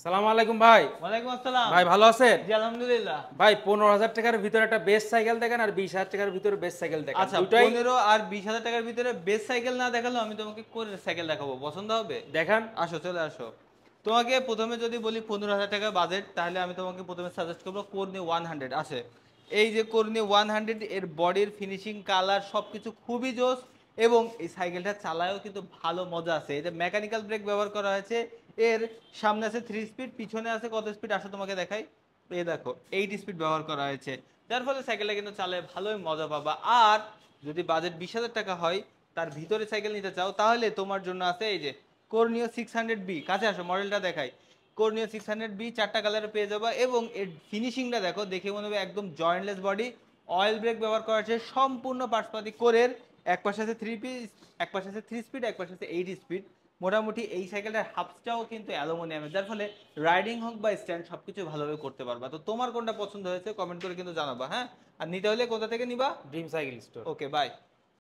সালাম আলাইকুম ভাই। ওয়ালাইকুম আসসালাম। ভাই ভালো আছেন? জি আলহামদুলিল্লাহ। ভাই 15,000 টাকার ভিতরে একটা বেস্ট সাইকেল দেখেন আর 20,000 টাকার ভিতরে বেস্ট সাইকেল দেখেন। আচ্ছা, দুটাই 15 আর 20,000 টাকার ভিতরে বেস্ট সাইকেল না দেখালেও আমি তোমাকে কোরের সাইকেল দেখাবো, পছন্দ হবে? দেখান। আসো, চলে আসো। তোমাকে প্রথমে যদি বলি 15,000 টাকা বাজেট, তাহলে আমি তোমাকে প্রথমে সাজেস্ট করবো কোরনি 100 আছে। এই যে কোরনি 100, এর বডির ফিনিশিং, কালার সবকিছু খুবই জোস। এবং এই সাইকেলটা চালায়ও কিন্তু ভালো মজা আছে। এটা মেকানিক্যাল ব্রেক ব্যবহার করা হয়েছে। এর সামনে আছে 3 স্পিড, পিছনে আছে কত স্পিড আসো তোমাকে দেখাই। এই দেখো 8 স্পিড ব্যবহার করা হয়েছে, যার ফলে সাইকেলটা কিন্তু চালায় ভালোই মজা পাবা। আর যদি বাজেট 20,000 টাকা হয়, তার ভিতরে সাইকেল নিতে চাও, তাহলে তোমার জন্য আছে এই যে কর্নিও 600B। কাছে আসো, মডেলটা দেখাই। কর্নিও 600B 4টা কালারে পেয়ে যাবা। এবং এর ফিনিশিংটা দেখো, দেখে মনে হবে একদম জয়েন্টলেস বডি। অয়েল ব্রেক ব্যবহার করা হয়েছে, সম্পূর্ণ পার্টসপাতি কোরের। এক পাশে আছে 3 পিস, এক পাশে আছে 3 স্পিড, এক পাশে আছে 8 স্পিড। মোটামুটি এই সাইকেলটার হাবসটাও কিন্তু অ্যালুমিনিয়ামের, যার ফলে রাইডিং হোক বা স্ট্যান্ড সবকিছু ভালোভাবে করতে পারবা। তো তোমার কোনটা পছন্দ হয়েছে কমেন্ট করে কিন্তু জানাবা, হ্যাঁ। আর নিতে হলে কোথা থেকে নিবা? Dream cycle store. Okay, by.